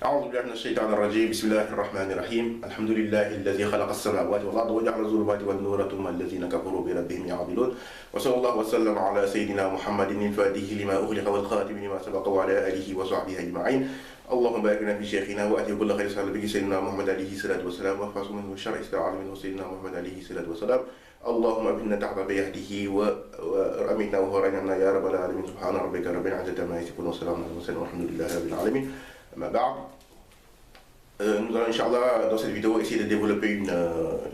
أعوذ بالله من الشيطان الرجيم بسم الله الرحمن الرحيم الحمد لله الذي خلق السماوات والأرض وجعل الظلمات والنور ثم الذين كفروا بربهم يعدلون وصلى الله وسلم على سيدنا محمد الفاتح لما أغلق والخاتم لما سبق وعلى آله وصحبه أجمعين اللهم بارك لنا في شيخنا وأتي كل خير صلى به سيدنا محمد عليه الصلاة والسلام واحفظه من الشر استعاذ منه سيدنا محمد عليه الصلاة والسلام اللهم ابنا تحت بيده ورمينا وهرنا يا رب العالمين سبحان ربك رب العزة عما يصفون وسلام على المرسلين والحمد لله رب العالمين. Nous allons, Inch'Allah, dans cette vidéo, essayer de développer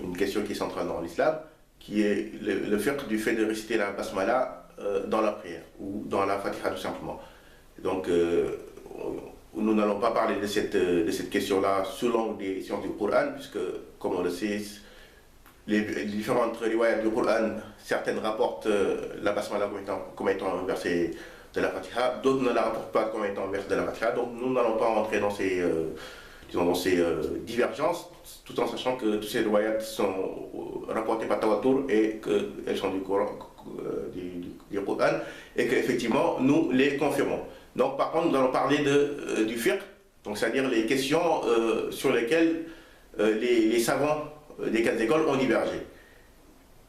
une question qui est centrale dans l'islam, qui est le fait du fait de réciter la basmala dans la prière, ou dans la fatiha tout simplement. Donc, nous n'allons pas parler de cette question-là sous l'angle des sciences du Coran, puisque, comme on le sait, les différentes riwayat du Coran, certaines rapportent la basmala comme étant un verset de la fatiha, d'autres ne la rapportent pas comme étant un verset de la fatiha, donc nous n'allons pas rentrer dans ces divergences, tout en sachant que tous ces riwayat sont rapportés par tawatur et qu'elles sont du Coran, et qu'effectivement nous les confirmons. Donc par contre nous allons parler du fiqh, donc c'est-à-dire les questions sur lesquelles les savants des quatre écoles ont divergé.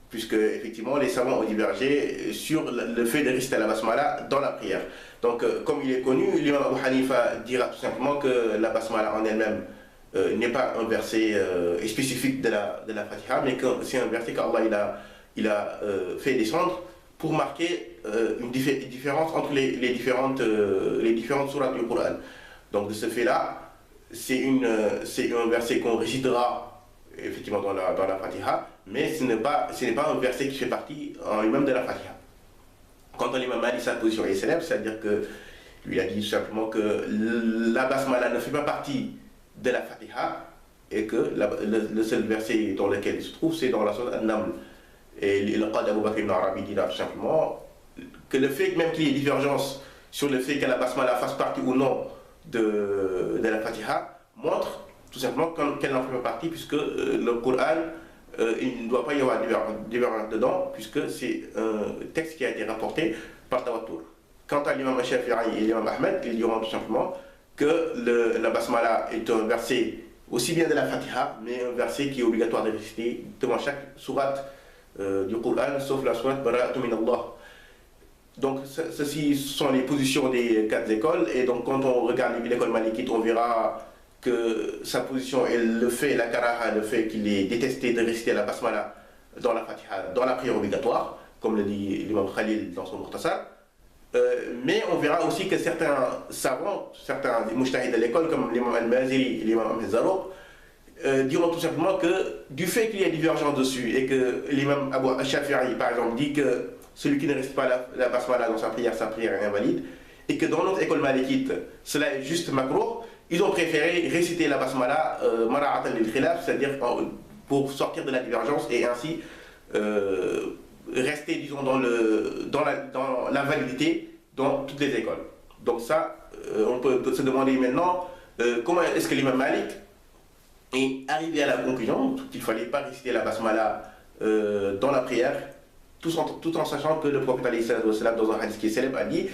Puisque effectivement les savants ont divergé sur le fait de réciter la basmala dans la prière. Donc comme il est connu, l'imam Abu Hanifa dira tout simplement que la basmala en elle-même n'est pas un verset spécifique de la Fatiha, mais que c'est un verset qu'Allah il a fait descendre pour marquer une différence entre les différentes sourates du Coran. Donc de ce fait-là, c'est un verset qu'on récitera effectivement dans la Fatiha, mais ce n'est pas un verset qui fait partie en lui-même de la Fatiha. Quant à l'imam Malik, sa position est célèbre, c'est-à-dire que lui a dit tout simplement que la basmala ne fait pas partie de la Fatiha et que le seul verset dans lequel il se trouve, c'est dans la sourate An-Naml. Et le Qadi Abu Bakr ibn Arabi dit là tout simplement que le fait même qu'il y ait divergence sur le fait que la basmala fasse partie ou non de la Fatiha montre tout simplement qu'elle n'en fait pas partie, puisque le Coran, il ne doit pas y avoir divergence dedans, puisque c'est un texte qui a été rapporté par tawatur. Quant à l'imam Shafi'i et l'imam Ahmed, ils diront tout simplement que la basmala est un verset aussi bien de la Fatiha, mais un verset qui est obligatoire de réciter devant chaque sourate du Coran, sauf la sourate Bara'atu min Allah. Donc ceci sont les positions des quatre écoles, et donc quand on regarde l'école malikite, on verra que sa position est le fait, la karaha, le fait qu'il est détesté de réciter la basmala dans la Fatiha, dans la prière obligatoire, comme le dit l'imam Khalil dans son Mukhtasar. Mais on verra aussi que certains savants, certains mujtahid de l'école, comme l'imam Al-Maziri et l'imam Al-Zarouq, diront tout simplement que du fait qu'il y a divergence dessus, et que l'imam Abu Shafi'i par exemple dit que celui qui ne récite pas la basmala dans sa prière est invalide, et que dans notre école malikite, cela est juste makruh, ils ont préféré réciter la basmala mara'atan lil khilaf, c'est-à-dire pour sortir de la divergence et ainsi rester, disons, dans la validité dans toutes les écoles. Donc ça, on peut se demander maintenant comment est-ce que l'imam Malik est arrivé à la conclusion qu'il ne fallait pas réciter la basmala dans la prière, tout en sachant que le prophète alayhi salatu wassalam, dans un hadith qui est célèbre, a dit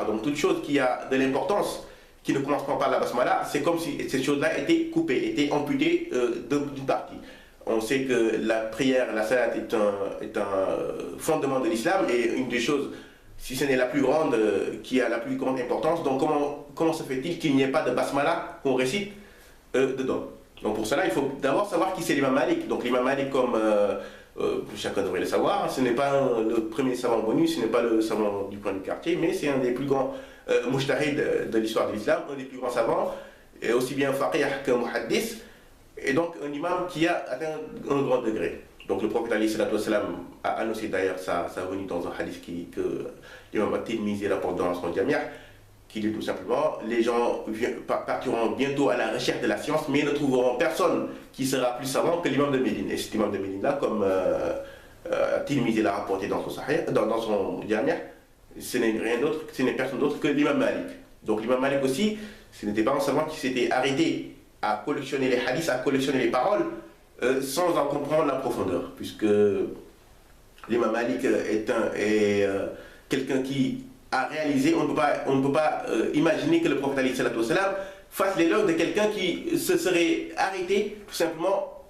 donc toute chose qui a de l'importance, qui ne commence pas par la basmala, c'est comme si cette chose-là était coupée, était amputée d'une partie. On sait que la prière, la salat est un fondement de l'islam, et une des choses, si ce n'est la plus grande, qui a la plus grande importance. Donc comment se fait-il qu'il n'y ait pas de basmala qu'on récite dedans? Donc pour cela, il faut d'abord savoir qui c'est l'imam Malik. Donc l'imam Malik, comme chacun devrait le savoir, ce n'est pas le premier savant connu, ce n'est pas le savant du coin du quartier, mais c'est un des plus grands mujtahid de l'histoire de l'islam, un des plus grands savants, et aussi bien faqih que muhaddis, et donc un imam qui a atteint un grand degré. Donc le prophète alayhi salatu wassalam a annoncé d'ailleurs sa venue dans un hadith que l'imam At-Tirmidhi rapporte dans son Jami', qui dit tout simplement: les gens partiront bientôt à la recherche de la science, mais ne trouveront personne qui sera plus savant que l'imam de Médine. Et cet imam de Médine là, comme Tirmidhi l'a rapporté dans son Jami', ce n'est rien d'autre, ce n'est personne d'autre que l'imam Malik. Donc l'imam Malik aussi, ce n'était pas un savant qui s'était arrêté à collectionner les hadiths, à collectionner les paroles, sans en comprendre la profondeur, puisque l'imam Malik est quelqu'un qui à réaliser, on ne peut pas imaginer que le prophète alayhi salatu wassalam fasse l'éloge de quelqu'un qui se serait arrêté tout simplement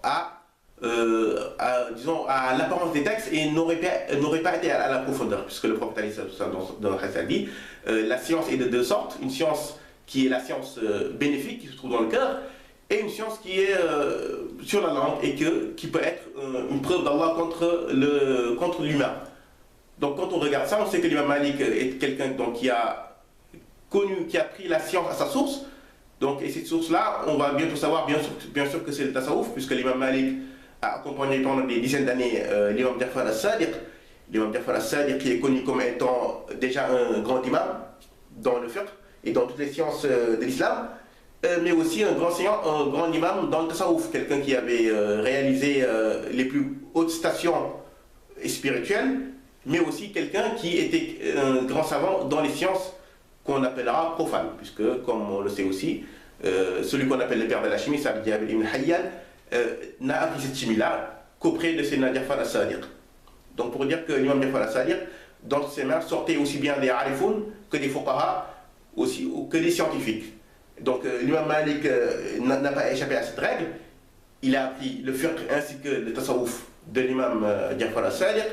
disons, à l'apparence des textes et n'aurait pas été à la profondeur, puisque le prophète alayhi salatu wassalam dans le hadith a dit la science est de deux sortes, une science qui est la science bénéfique qui se trouve dans le cœur, et une science qui est sur la langue et qui peut être une preuve d'Allah contre l'humain. Donc quand on regarde ça, on sait que l'imam Malik est quelqu'un qui a pris la science à sa source. Donc, et cette source-là, on va bientôt savoir bien sûr que c'est le tasawwuf, puisque l'imam Malik a accompagné pendant des dizaines d'années l'imam Ja'far as-Sadiq. L'imam Ja'far as-Sadiq qui est connu comme étant déjà un grand imam dans le fiqh et dans toutes les sciences de l'islam, mais aussi un grand imam dans le tasawwuf, quelqu'un qui avait réalisé les plus hautes stations spirituelles, mais aussi quelqu'un qui était un grand savant dans les sciences qu'on appellera profanes, puisque, comme on le sait aussi, celui qu'on appelle le père de la chimie, Sa'd Jabir ibn Hayyan, n'a appris cette chimie-là qu'auprès de Sayyidina Ja'far as-Sadiq. Donc pour dire que l'imam Ja'far as-Sadiq, dans ses mains, sortait aussi bien des arifoun que des fuqaha, aussi, que des scientifiques. Donc l'imam Malik n'a pas échappé à cette règle. Il a appris le fiqh ainsi que le tasawwuf de l'imam Ja'far as-Sadiq,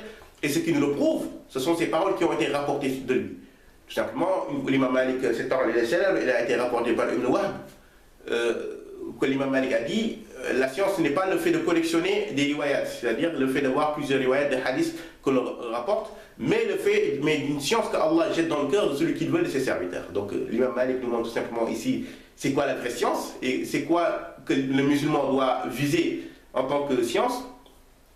et ce qui nous le prouve, ce sont ces paroles qui ont été rapportées de lui. Tout simplement, l'imam Malik, cette parole est célèbre, elle a été rapportée par Ibn Wahb, que l'imam Malik a dit, la science n'est pas le fait de collectionner des riwayats, c'est-à-dire le fait d'avoir plusieurs riwayats de hadiths qu'on rapporte, mais d'une science qu'Allah jette dans le cœur de celui qui veut de ses serviteurs. Donc l'imam Malik nous montre tout simplement ici, c'est quoi la vraie science, et c'est quoi que le musulman doit viser en tant que science.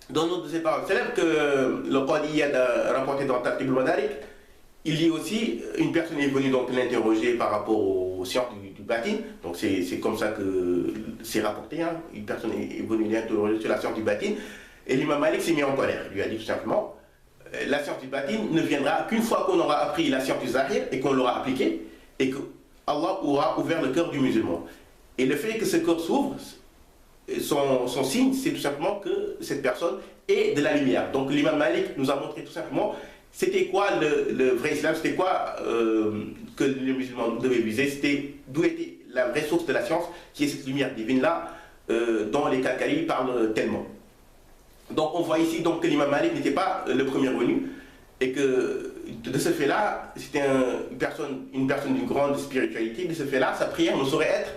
Dans une de ces paroles célèbres que le Qadi Iyad a rapporté dans Tartib al-Madarik, il dit aussi, une personne est venue donc l'interroger par rapport aux sciences du batin, donc c'est comme ça que c'est rapporté, hein. Une personne est venue l'interroger sur la science du batin, et l'imam Malik s'est mis en colère. Il lui a dit tout simplement, la science du batin ne viendra qu'une fois qu'on aura appris la science du zahir et qu'on l'aura appliquée, et que Allah aura ouvert le cœur du musulman. Et le fait que ce cœur s'ouvre, son signe, c'est tout simplement que cette personne est de la lumière. Donc l'imam Malik nous a montré tout simplement c'était quoi le vrai islam, c'était quoi que les musulmans devaient viser, c'était d'où était la vraie source de la science, qui est cette lumière divine-là, dont les Kalkali parlent tellement. Donc on voit ici donc, que l'imam Malik n'était pas le premier venu, et que de ce fait-là, c'était une personne d'une grande spiritualité. De ce fait-là, sa prière ne saurait être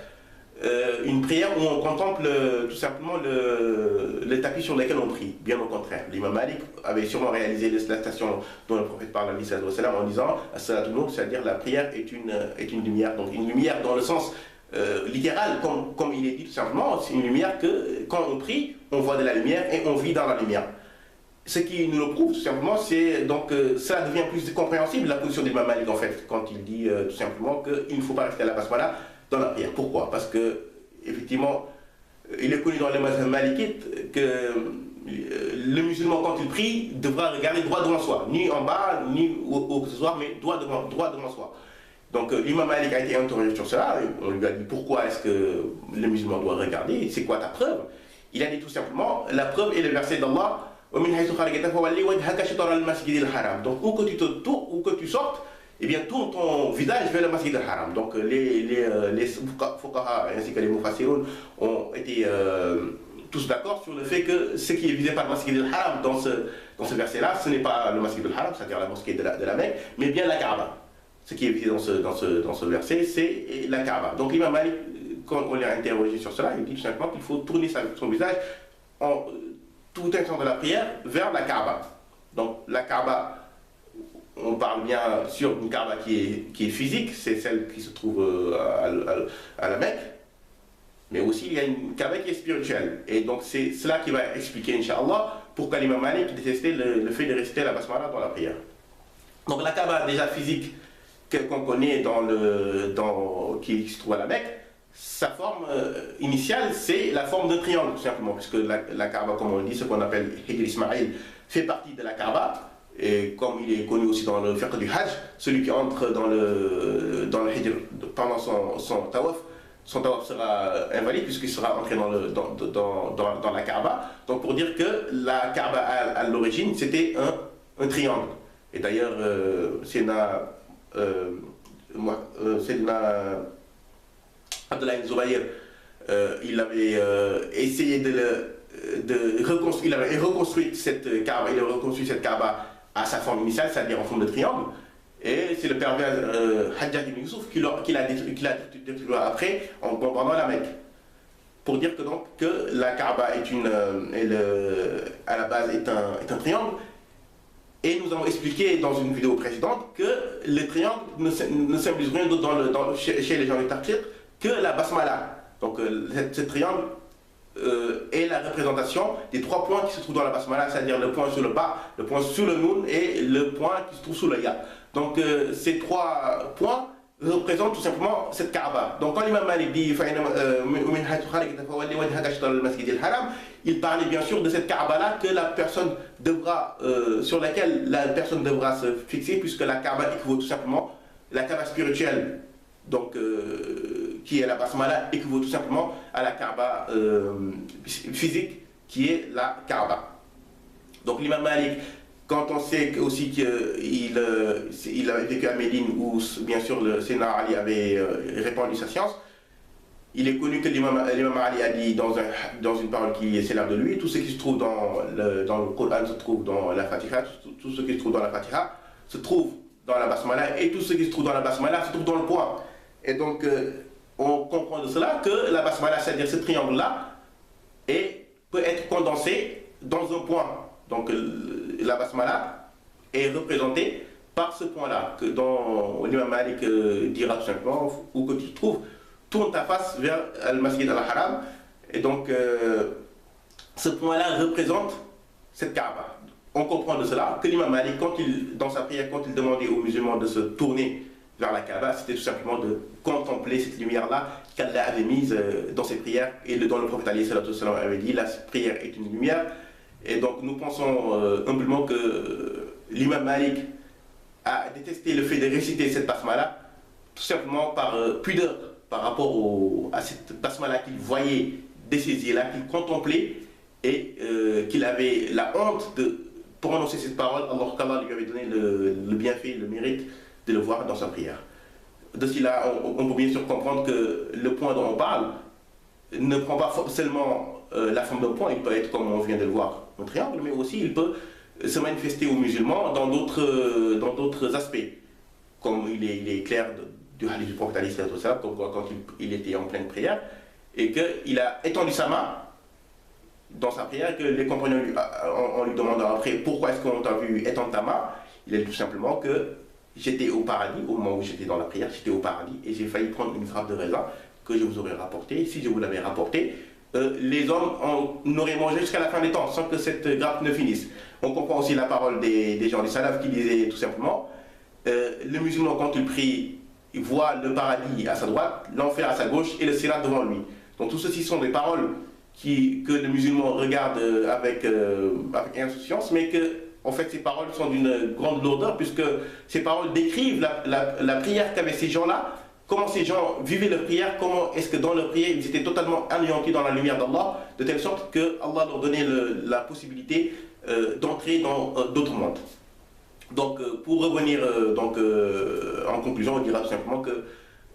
une prière où on contemple tout simplement le tapis sur lequel on prie. Bien au contraire, l'imam Malik avait sûrement réalisé la station dont le prophète parle en disant as-salatu nur, c'est-à-dire la prière est une lumière, donc une lumière dans le sens littéral, comme il est dit tout simplement, c'est une lumière que quand on prie, on voit de la lumière et on vit dans la lumière. Ce qui nous le prouve tout simplement, c'est donc ça devient plus compréhensible la position de l'imam Malik en fait, quand il dit tout simplement qu'il ne faut pas rester à la basmala dans la prière. Pourquoi? Parce que, effectivement, il est connu dans les mazhab malikites que le musulman, quand il prie, devra regarder droit devant soi, ni en bas, ni au que ce soit, mais droit devant soi. Donc, l'imam Malik a été interrogé sur cela, on lui a dit pourquoi est-ce que le musulman doit regarder, c'est quoi ta preuve? Il a dit tout simplement, la preuve est le verset d'Allah, donc, où que tu sortes, eh bien, tourne ton visage vers le masjid al-haram. Donc, les fuqaha ainsi que les mufassirun ont été tous d'accord sur le fait que ce qui est visé par le masjid al-haram dans ce verset-là, ce n'est pas le masjid al-haram, c'est-à-dire la mosquée de la Mecque, mais bien la Kaaba. Ce qui est visé dans ce verset, c'est la Kaaba. Donc, l'imam Malik, quand on l'a interrogé sur cela, il dit tout simplement qu'il faut tourner son visage en tout instant de la prière vers la Kaaba. Donc, la Kaaba, on parle bien sûr d'une Kaaba qui est physique, c'est celle qui se trouve à la Mecque, mais aussi il y a une Kaaba qui est spirituelle. Et donc c'est cela qui va expliquer, Inch'Allah, pourquoi l'imam Malik détestait le fait de rester à la basmala dans la prière. Donc la Kaaba déjà physique qu'on connaît qui se trouve à la Mecque, sa forme initiale c'est la forme d'un triangle tout simplement, puisque la Kaaba, comme on dit, ce qu'on appelle Hijr Ismaïl, fait partie de la Kaaba. Et comme il est connu aussi dans le fiqh du Hajj, celui qui entre dans le Hijr pendant son tawaf sera invalide puisqu'il sera entré dans la Kaaba. Donc pour dire que la Kaaba à l'origine c'était un triangle. Et d'ailleurs, Sénat Sayyidina Abdullah ibn Zubayr, il avait essayé de reconstruire, il avait reconstruit cette Kaaba à sa forme initiale, c'est-à-dire en forme de triangle. Et c'est le pervers Hajjaj ibn Yusuf qui l'a détruit après en bombardant la Mecque. Pour dire que, donc, que la Kaaba est à la base est un triangle. Et nous avons expliqué dans une vidéo précédente que le triangle ne symbolise rien d'autre chez les gens du Tafsir que la basmala. Donc ce triangle est la représentation des 3 points qui se trouvent dans la basmala, c'est-à-dire le point sur le bas, le point sur le noun et le point qui se trouve sous le ya. Donc ces 3 points représentent tout simplement cette Kaaba. Donc quand l'imam Malik dit il parlait bien sûr de cette Kaaba-là que la personne devra, sur laquelle la personne devra se fixer, puisque la Kaaba équivaut tout simplement, la Kaaba spirituelle, donc qui est la basmala, équivaut tout simplement à la Kaaba physique, qui est la Kaaba. Donc l'imam Malik, quand on sait aussi qu'il avait vécu à Médine, où bien sûr le Sayyidina Ali avait répandu sa science, il est connu que l'imam Ali a dit dans une parole qui est célèbre de lui, tout ce qui se trouve dans le Coran se trouve dans la Fatiha, tout ce qui se trouve dans la Fatiha se trouve dans la Basmala, et tout ce qui se trouve dans la Basmala se trouve dans le point. Et donc on comprend de cela que la Basmala, c'est-à-dire ce triangle-là, peut être condensé dans un point. Donc la Basmala est représentée par ce point-là, que dans l'imam Malik dira tout simplement, où que tu te trouves, tourne ta face vers Al-Masjid Al-Haram, et donc ce point-là représente cette Kaaba. On comprend de cela que l'imam Malik, dans sa prière, quand il demandait aux musulmans de se tourner vers la Kaaba, c'était tout simplement de contempler cette lumière-là qu'Allah avait mise dans ses prières, et dont le prophète avait dit, la prière est une lumière. Et donc nous pensons humblement que l'imam Malik a détesté le fait de réciter cette basmala, tout simplement par pudeur, par rapport à cette basmala qu'il voyait de ses yeux-là, qu'il contemplait, et qu'il avait la honte de prononcer cette parole, alors qu'Allah lui avait donné le bienfait, le mérite de le voir dans sa prière. De cela, on peut bien sûr comprendre que le point dont on parle ne prend pas seulement la forme d'un point, il peut être, comme on vient de le voir, un triangle, mais aussi il peut se manifester aux musulmans dans d'autres aspects, comme il est clair du hadith du prophète quand il était en pleine prière, et qu'il a étendu sa main dans sa prière, que les compagnons en lui demandant après pourquoi est-ce qu'on t'a vu étendre ta main, il a dit tout simplement que j'étais au paradis, au moment où j'étais dans la prière, j'étais au paradis, et j'ai failli prendre une grappe de raisin que je vous aurais rapporté. Si je vous l'avais rapporté, les hommes en auraient mangé jusqu'à la fin des temps, sans que cette grappe ne finisse. On comprend aussi la parole des gens du salaf qui disaient tout simplement, le musulman quand il prie, il voit le paradis à sa droite, l'enfer à sa gauche et le sirat devant lui. Donc tout ceci sont des paroles que le musulman regarde avec insouciance, mais que en fait ces paroles sont d'une grande lourdeur, puisque ces paroles décrivent la prière qu'avaient ces gens-là, comment ces gens vivaient leur prière, comment est-ce que dans leur prière ils étaient totalement anéantis dans la lumière d'Allah, de telle sorte que Allah leur donnait la possibilité d'entrer dans d'autres mondes. Donc pour revenir en conclusion, on dira tout simplement que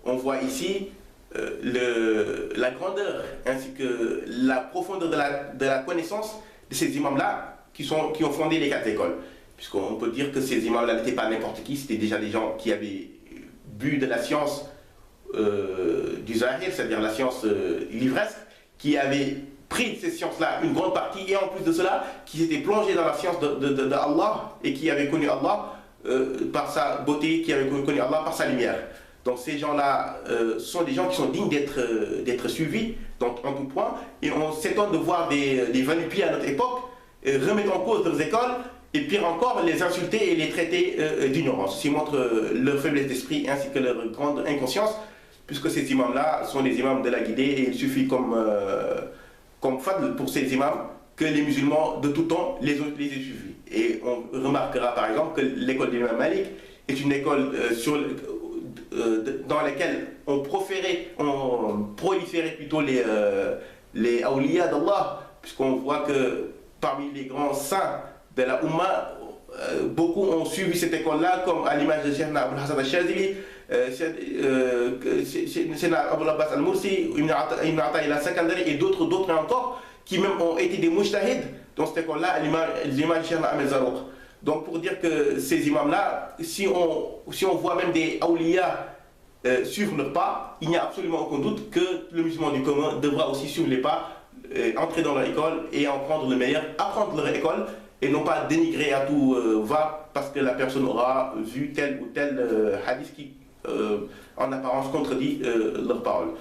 on voit ici la grandeur ainsi que la profondeur de la connaissance de ces imams-là qui ont fondé les 4 écoles. Puisqu'on peut dire que ces imams-là n'étaient pas n'importe qui, c'était déjà des gens qui avaient bu de la science du Zahir, c'est-à-dire la science livresque, qui avaient pris de ces sciences-là une grande partie, et en plus de cela, qui s'étaient plongés dans la science de Allah, et qui avaient connu Allah par sa beauté, qui avaient connu Allah par sa lumière. Donc ces gens-là sont des gens qui sont dignes d'être suivis en tout point, et on s'étonne de voir des va-nu-pieds à notre époque remettre en cause leurs écoles, et pire encore, les insulter et les traiter d'ignorance. Ceci montre leur faiblesse d'esprit ainsi que leur grande inconscience, puisque ces imams-là sont des imams de la guidée, et il suffit comme fadl pour ces imams que les musulmans de tout temps les aient suivis. Et on remarquera par exemple que l'école de l'imam Malik est une école dans laquelle on proliférait plutôt les awliya d'Allah, puisqu'on voit que parmi les grands saints de la Ummah, beaucoup ont suivi cette école-là, comme à l'image de Cheikh Abul Hassan al-Shazili, Cheikh Abul Abbas al-Mursi, Ibn Ata'illah al-Sakandari et d'autres encore, qui même ont été des mujtahids dans cette école-là, à l'image de Cheikh Ahmed Zarouk. Donc pour dire que ces imams-là, si on voit même des awliya suivre leur pas, il n'y a absolument aucun doute que le musulman du commun devra aussi suivre les pas, entrer dans leur école et en prendre le meilleur, apprendre leur école et non pas dénigrer à tout va parce que la personne aura vu tel ou tel hadith qui en apparence contredit leurs paroles.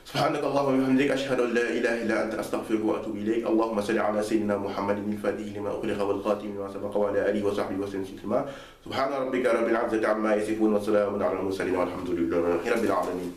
سبحانك اللهم وبحمدك أشهد أن لا إله إلا أنت أستغفرك وأتوب إليك اللهم صل على سيدنا محمد الفاتح لما أغلق والخاتم لما سبق وعلى آله وصحبه وسلم تسليما سبحان ربك رب العزة عما يصفون وسلام على المرسلين والحمد لله رب العالمين.